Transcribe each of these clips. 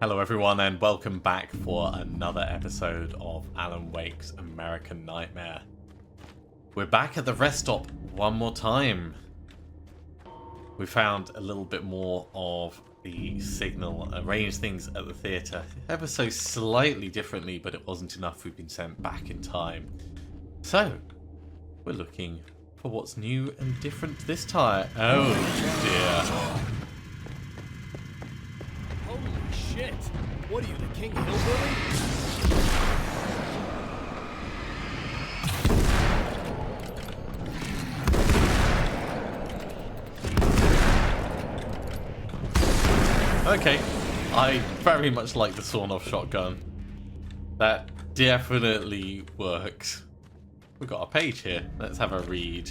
Hello everyone and welcome back for another episode of Alan Wake's American Nightmare. We're back at the rest stop one more time. We found a little bit more of the signal, arranged things at the theatre ever so slightly differently, but it wasn't enough. We've been sent back in time. So, we're looking for what's new and different this time. Oh dear. Shit! What are you, the King Hillbilly? Okay, I very much like the sawn-off shotgun. That definitely works. We've got a page here. Let's have a read.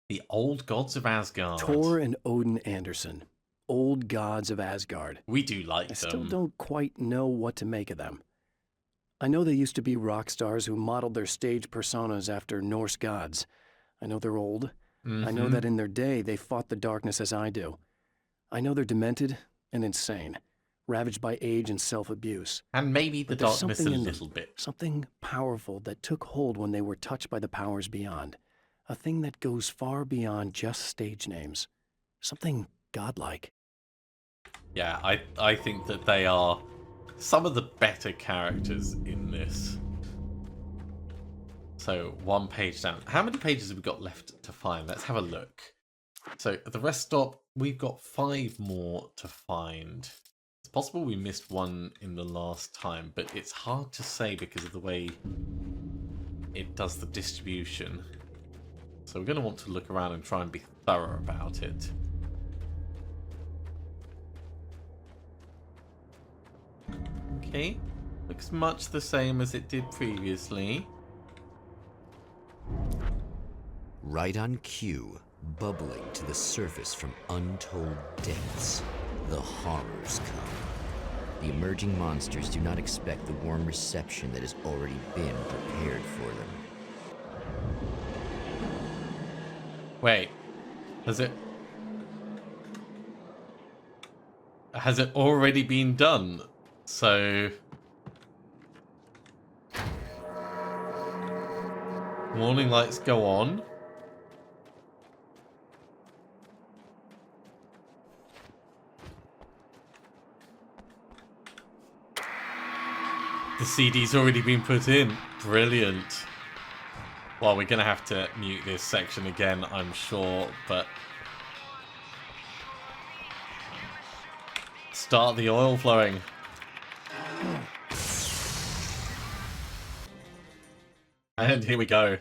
The Old Gods of Asgard. Thor and Odin Anderson. Old gods of Asgard. We do like I them. still don't quite know what to make of them. I know they used to be rock stars who modeled their stage personas after Norse gods. I know they're old. I know that in their day they fought the darkness as I do. I know they're demented and insane, ravaged by age and self-abuse. And maybe the darkness a little bit. Something powerful that took hold when they were touched by the powers beyond. A thing that goes far beyond just stage names. Something godlike. Yeah, I think that they are some of the better characters in this. So, one page down. How many pages have we got left to find? Let's have a look. So, at the rest stop, we've got 5 more to find. It's possible we missed one in the last time, but it's hard to say because of the way it does the distribution. So, we're going to want to look around and try and be thorough about it. Okay, looks much the same as it did previously. Right on cue, bubbling to the surface from untold depths, the horrors come. The emerging monsters do not expect the warm reception that has already been prepared for them. Wait, has it already been done? So, warning lights go on. The CD's already been put in. Brilliant. Well, we're going to have to mute this section again, I'm sure, but start the oil flowing. And here we go.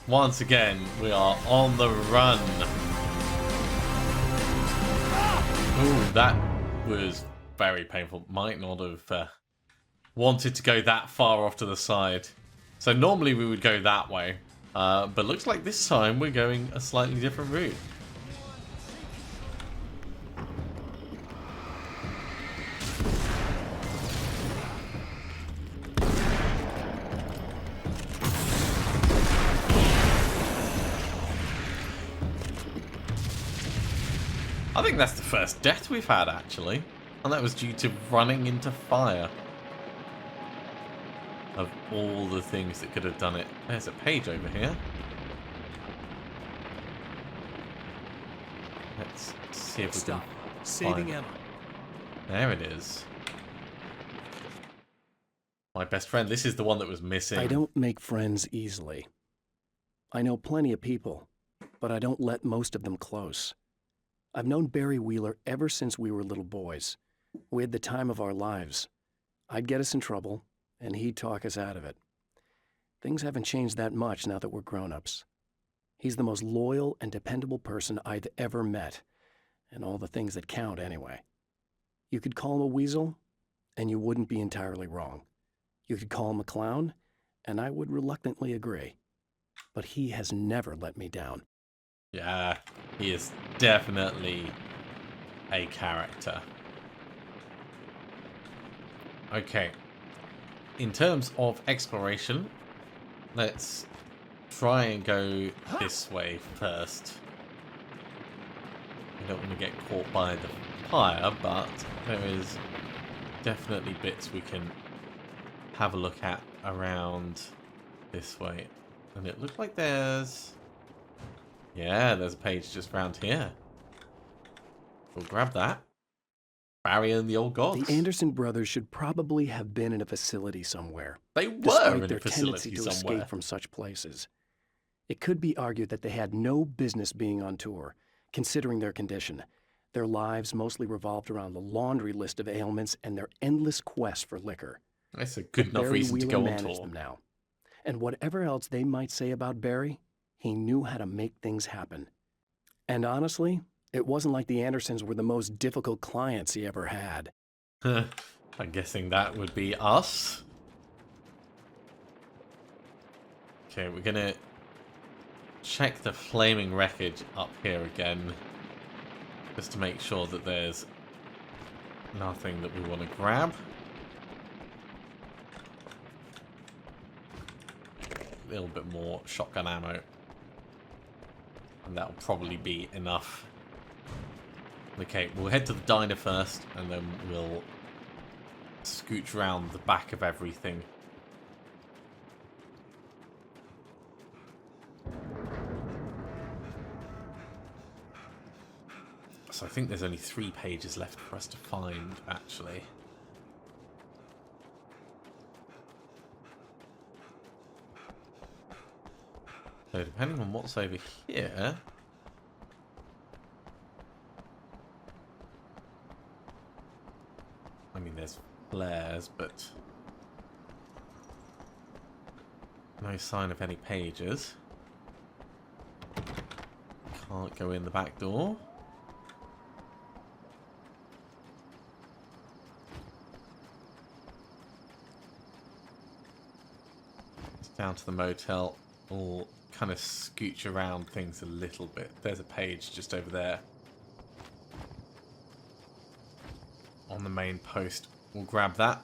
Once again, we are on the run. Ooh, that was very painful. Might not have wanted to go that far off to the side. So normally we would go that way. But looks like this time we're going a slightly different route. I think that's the first death we've had, actually. And that was due to running into fire. Of all the things that could have done it. There's a page over here. Let's see if we can Saving find... Emma. There it is. My best friend. This is the one that was missing. I don't make friends easily. I know plenty of people, but I don't let most of them close. I've known Barry Wheeler ever since we were little boys. We had the time of our lives. I'd get us in trouble, and he'd talk us out of it. Things haven't changed that much now that we're grown-ups. He's the most loyal and dependable person I've ever met, and all the things that count anyway. You could call him a weasel, and you wouldn't be entirely wrong. You could call him a clown, and I would reluctantly agree. but he has never let me down. Yeah, he is definitely a character. Okay. In terms of exploration, let's try and go this way first. We don't want to get caught by the fire, but there is definitely bits we can have a look at around this way. And it looks like there's... Yeah, there's a page just around here. We'll grab that. Barry and the old gods. The Anderson brothers should probably have been in a facility somewhere. They were despite in their a facility tendency to somewhere. escape from such places. It could be argued that they had no business being on tour, considering their condition. Their lives mostly revolved around the laundry list of ailments and their endless quest for liquor. That's a good enough Barry reason to Wheeler go on managed tour. them now. And whatever else they might say about Barry, he knew how to make things happen. And honestly, it wasn't like the Andersons were the most difficult clients he ever had. I'm guessing that would be us. Okay, we're gonna check the flaming wreckage up here again, just to make sure that there's nothing that we want to grab. A little bit more shotgun ammo, and that'll probably be enough. Okay, we'll head to the diner first, and then we'll scooch around the back of everything. So I think there's only 3 pages left for us to find, actually. So depending on what's over here... I mean, there's flares, but no sign of any pages. Can't go in the back door. It's down to the motel. We'll kind of scooch around things a little bit. There's a page just over there. On the main post. We'll grab that.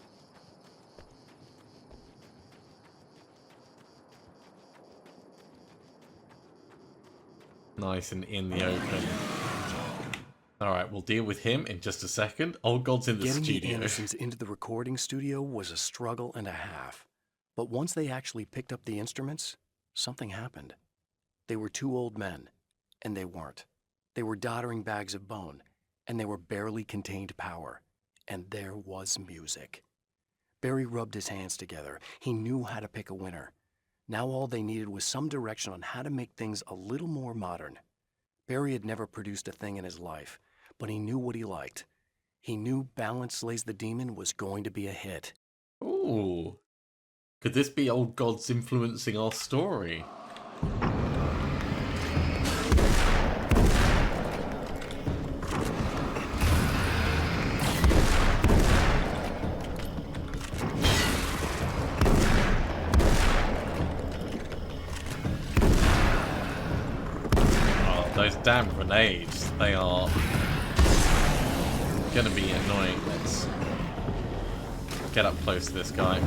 Nice and in the open. Alright, we'll deal with him in just a second. Old God's in the Getting studio. the Andersons into the recording studio was a struggle and a half. But once they actually picked up the instruments, something happened. They were 2 old men, and they weren't. They were doddering bags of bone, and they were barely contained power. And there was music. Barry rubbed his hands together. He knew how to pick a winner. Now all they needed was some direction on how to make things a little more modern. Barry had never produced a thing in his life, but he knew what he liked. He knew Balance Slays the Demon was going to be a hit. Ooh. Could this be Old Gods influencing our story? Those damn grenades, they are gonna be annoying. Let's get up close to this guy.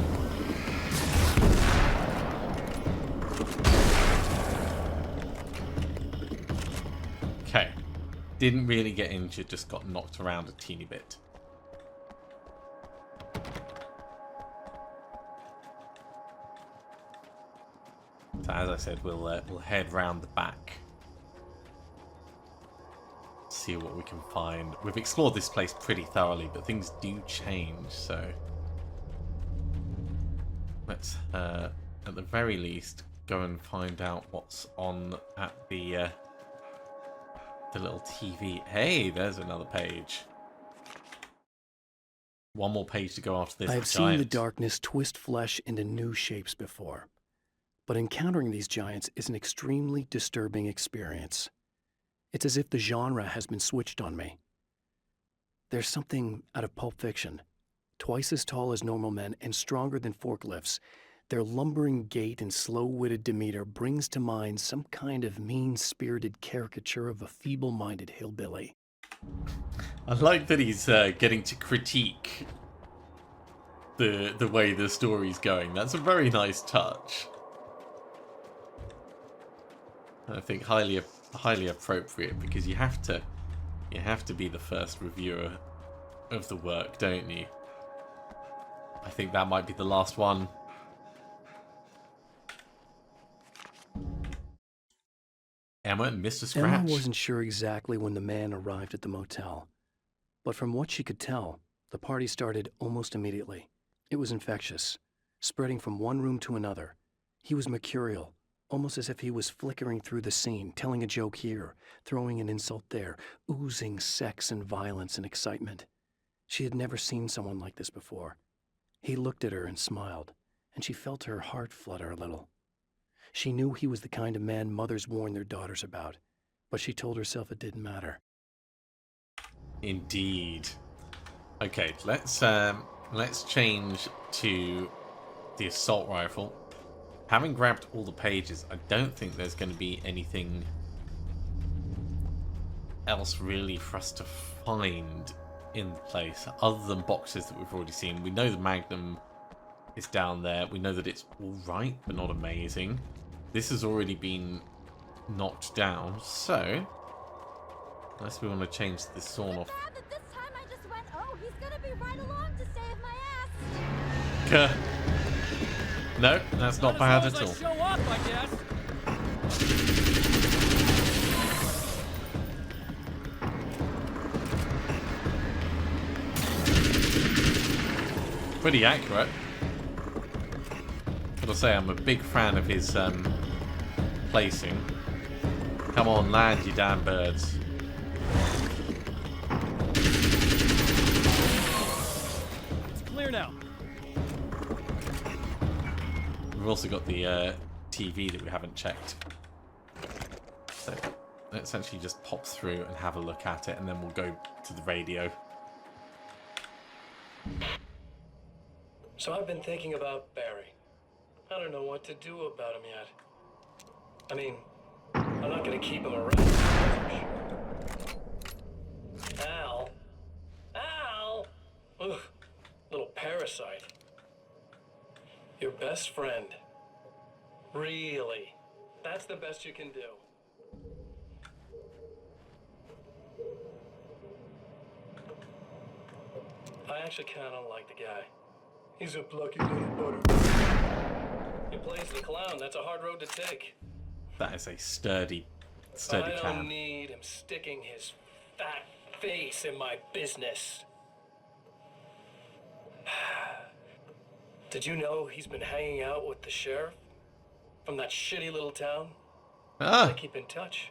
Okay. Didn't really get injured, just got knocked around a teeny bit. So as I said, we'll head round the back. See what we can find. We've explored this place pretty thoroughly, but things do change, so let's at the very least go and find out what's on at the little TV. Hey, there's another page. One more page to go after this. I've seen the darkness twist flesh into new shapes before, but encountering these giants is an extremely disturbing experience. It's as if the genre has been switched on me. There's something out of Pulp Fiction. Twice as tall as normal men and stronger than forklifts, Their lumbering gait and slow-witted demeanor brings to mind some kind of mean-spirited caricature of a feeble-minded hillbilly. I like that he's getting to critique the way the story's going. That's a very nice touch. I think highly appropriate, because you have to be the first reviewer of the work, don't you? I think that might be the last one. Emma and Mr. Scratch. Emma wasn't sure exactly when the man arrived at the motel, but from what she could tell, the party started almost immediately. It was infectious, spreading from one room to another. He was mercurial, almost as if he was flickering through the scene, telling a joke here, throwing an insult there, oozing sex and violence and excitement. She had never seen someone like this before. He looked at her and smiled, and she felt her heart flutter a little. She knew he was the kind of man mothers warn their daughters about, but she told herself it didn't matter. Indeed. Okay, let's change to the assault rifle. Having grabbed all the pages, I don't think there's going to be anything else really for us to find in the place other than boxes that we've already seen. We know the Magnum is down there. We know that it's all right, but not amazing. This has already been knocked down, so unless we want to change this sawn off. This time I just went, oh, he's gonna be right along to save my ass. No, that's not bad at all. Show up, I guess. Pretty accurate. Gotta say, I'm a big fan of his placing. Come on, land, you damn birds. It's clear now. We've also got the TV that we haven't checked. So let's actually just pop through and have a look at it, and then we'll go to the radio. So I've been thinking about Barry. I don't know what to do about him yet. I mean, I'm not gonna keep him around, that's for sure. Al? Al? Ugh, little parasite. Your best friend. Really? That's the best you can do. I actually kinda like the guy. He's a plucky little butter. He plays the clown. That's a hard road to take. That is a sturdy I don't clown. need him sticking his fat face in my business. Did you know he's been hanging out with the sheriff from that shitty little town? They Ah, keep in touch.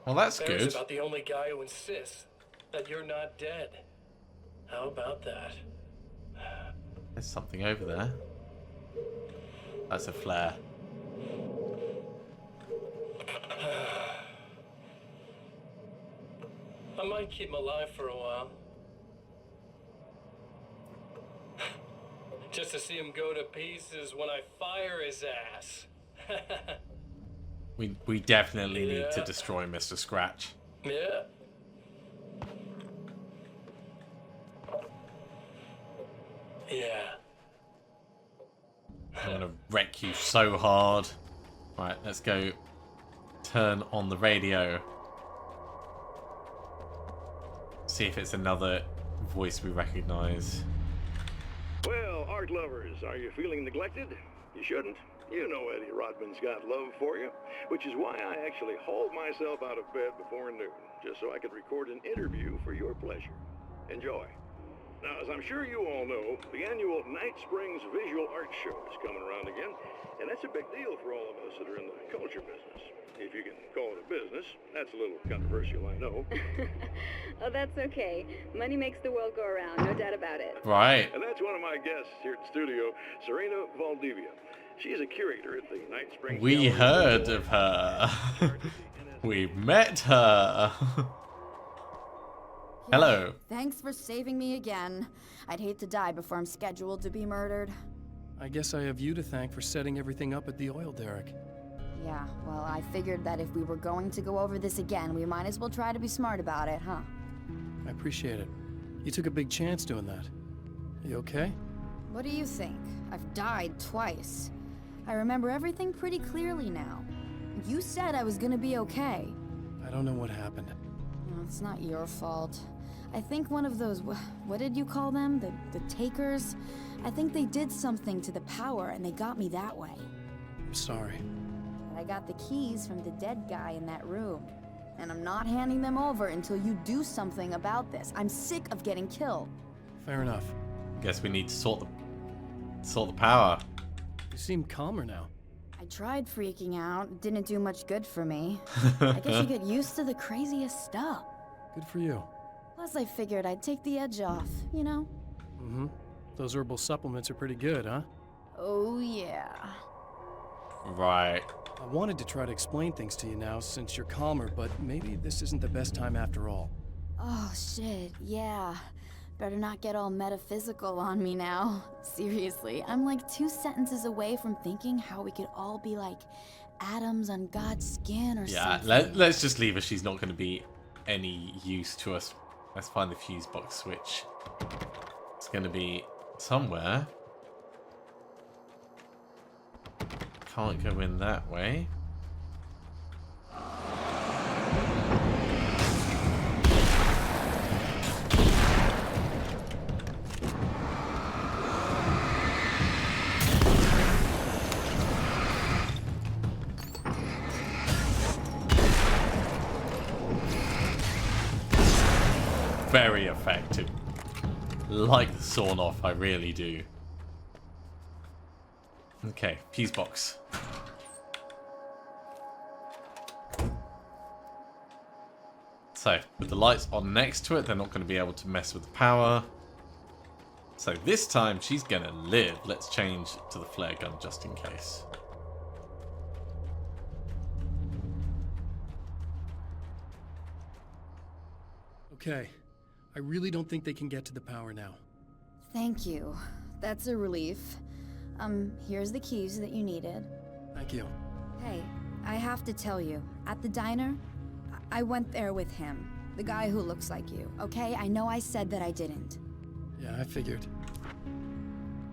well that's Barry's good. about the only guy who insists that you're not dead. How about that? There's something over there. That's a flare. I might keep him alive for a while. Just to see him go to pieces when I fire his ass. We definitely need to Yeah. destroy Mr. Scratch. Yeah. Yeah. I'm gonna wreck you so hard. Right, let's go turn on the radio. See if it's another voice we recognize. Well, art lovers, are you feeling neglected? You shouldn't. You know Eddie Rodman's got love for you, which is why I actually hauled myself out of bed before noon, just so I could record an interview for your pleasure. Enjoy. Now, as I'm sure you all know, the annual Night Springs Visual Art Show is coming around again, and that's a big deal for all of us that are in the culture business. If you can call it a business. That's a little controversial, I know. Oh, that's okay. Money makes the world go around, no doubt about it. Right. And that's one of my guests here at the studio, Serena Valdivia. She's a curator at the Night Springs. We Gallery heard Visual of Art. her. We met her. Hello. Thanks for saving me again. I'd hate to die before I'm scheduled to be murdered. I guess I have you to thank for setting everything up at the oil derrick. Yeah, well, I figured that if we were going to go over this again, we might as well try to be smart about it, huh? I appreciate it. You took a big chance doing that. You okay? What do you think? I've died twice. I remember everything pretty clearly now. You said I was gonna be okay. I don't know what happened. No, it's not your fault. I think one of those, what did you call them? The takers? I think they did something to the power and they got me that way. I'm sorry. But I got the keys from the dead guy in that room. And I'm not handing them over until you do something about this. I'm sick of getting killed. Fair enough. Guess we need to sort the power. You seem calmer now. I tried freaking out. It didn't do much good for me. I guess you get used to the craziest stuff. Good for you. Plus, I figured I'd take the edge off, you know? Mm-hmm. Those herbal supplements are pretty good, huh? Oh, yeah. Right. I wanted to try to explain things to you now since you're calmer, but maybe this isn't the best time after all. Oh, shit, yeah. Better not get all metaphysical on me now. Seriously, I'm like 2 sentences away from thinking how we could all be like atoms on God's skin or something. Let's just leave her. She's not going to be any use to us. Let's find the fuse box switch. It's going to be somewhere. Can't go in that way. Very effective. Like the sawn off, I really do. Okay, fuse box. So, with the lights on next to it, they're not going to be able to mess with the power. So this time, she's going to live. Let's change to the flare gun just in case. Okay. I really don't think they can get to the power now. Thank you. That's a relief. Here's the keys that you needed. Thank you. Hey, I have to tell you, at the diner, I went there with him. The guy who looks like you, okay? I know I said that I didn't. Yeah, I figured.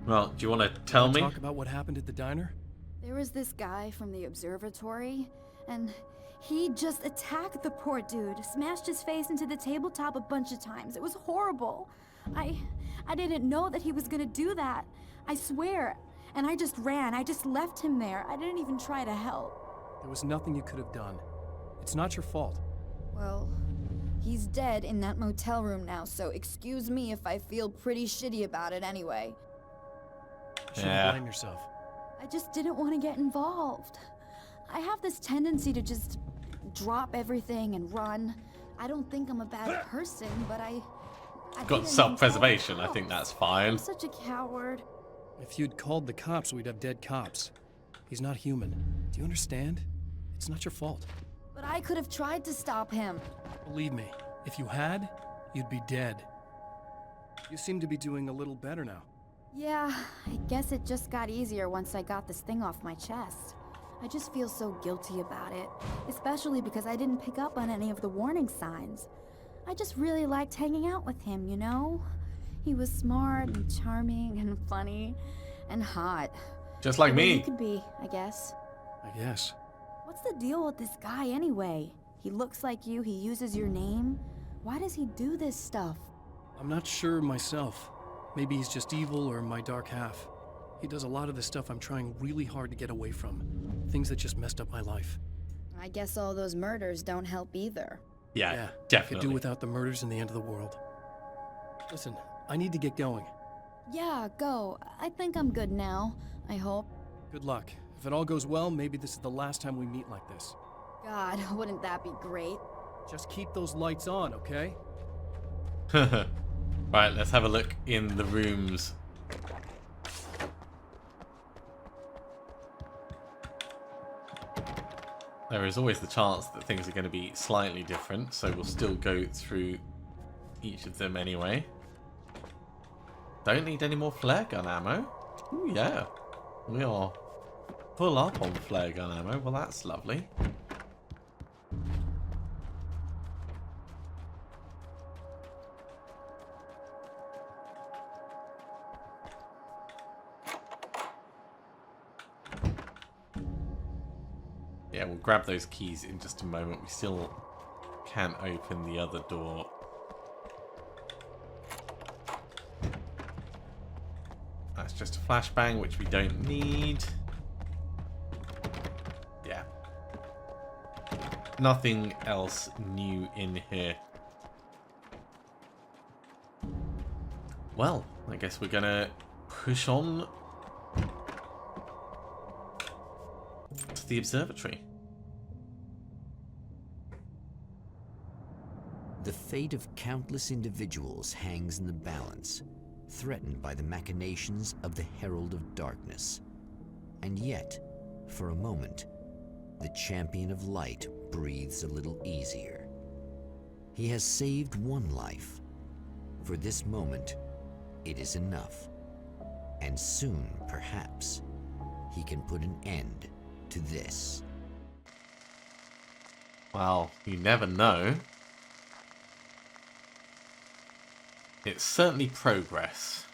Well, do you want to tell me? Talk about what happened at the diner? There was this guy from the observatory, and he just attacked the poor dude, smashed his face into the tabletop a bunch of times. It was horrible. I didn't know that he was gonna do that. I swear. And I just ran. I just left him there. I didn't even try to help. There was nothing you could have done. It's not your fault. Well, he's dead in that motel room now, so excuse me if I feel pretty shitty about it anyway. You shouldn't blame yourself. I just didn't want to get involved. I have this tendency to just drop everything and run. I don't think I'm a bad person, but I Got self-preservation. I think that's fine. I'm such a coward. If you'd called the cops, we'd have dead cops. He's not human. Do you understand? It's not your fault. But I could have tried to stop him. Believe me, if you had, you'd be dead. You seem to be doing a little better now. Yeah, I guess it just got easier once I got this thing off my chest. I just feel so guilty about it, especially because I didn't pick up on any of the warning signs. I just really liked hanging out with him, you know? He was smart and charming and funny and hot. Just like The way me. he could be, I guess. I guess. What's the deal with this guy anyway? He looks like you, he uses your name. Why does he do this stuff? I'm not sure myself. Maybe he's just evil or my dark half. He does a lot of the stuff I'm trying really hard to get away from. Things that just messed up my life. I guess all those murders don't help either. Yeah, I could definitely. do without the murders and the end of the world. Listen, I need to get going. Yeah, go. I think I'm good now. I hope. Good luck. If it all goes well, maybe this is the last time we meet like this. God, wouldn't that be great? Just keep those lights on, okay? Right, let's have a look in the rooms. There is always the chance that things are going to be slightly different, so we'll still go through each of them anyway. Don't need any more flare gun ammo. Ooh, yeah. We are full up on flare gun ammo. Well, that's lovely. Yeah, we'll grab those keys in just a moment. We still can't open the other door. That's just a flashbang, which we don't need. Yeah. Nothing else new in here. Well, I guess we're gonna push on to the observatory. The fate of countless individuals hangs in the balance, threatened by the machinations of the Herald of Darkness. And yet, for a moment, the Champion of Light breathes a little easier. He has saved one life. For this moment, it is enough. And soon, perhaps, he can put an end to this. Well, you never know. It's certainly progress.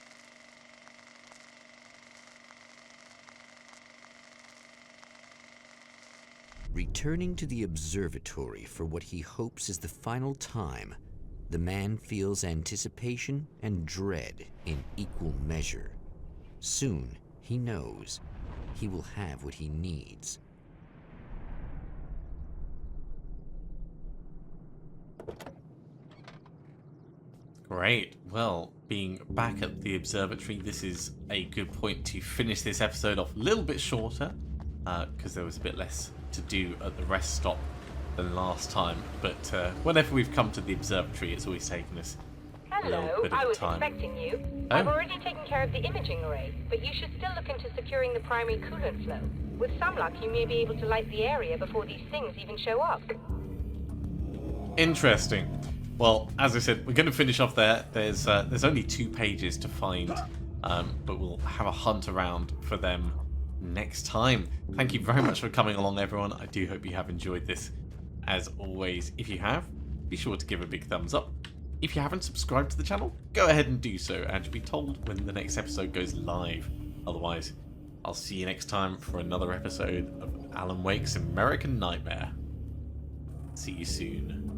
Returning to the observatory for what he hopes is the final time, the man feels anticipation and dread in equal measure. Soon, he knows, he will have what he needs. Great. Well, being back at the observatory, this is a good point to finish this episode off a little bit shorter, because there was a bit less to do at the rest stop than last time. But whenever we've come to the observatory, it's always taken us a little Hello, bit I of was time. expecting you. Oh. I've already taken care of the imaging array, but you should still look into securing the primary coolant flow. With some luck, you may be able to light the area before these things even show up. Interesting. Well, as I said, we're going to finish off there. There's only 2 pages to find, but we'll have a hunt around for them next time. Thank you very much for coming along, everyone. I do hope you have enjoyed this. As always, if you have, be sure to give a big thumbs up. If you haven't subscribed to the channel, go ahead and do so, and you'll be told when the next episode goes live. Otherwise, I'll see you next time for another episode of Alan Wake's American Nightmare. See you soon.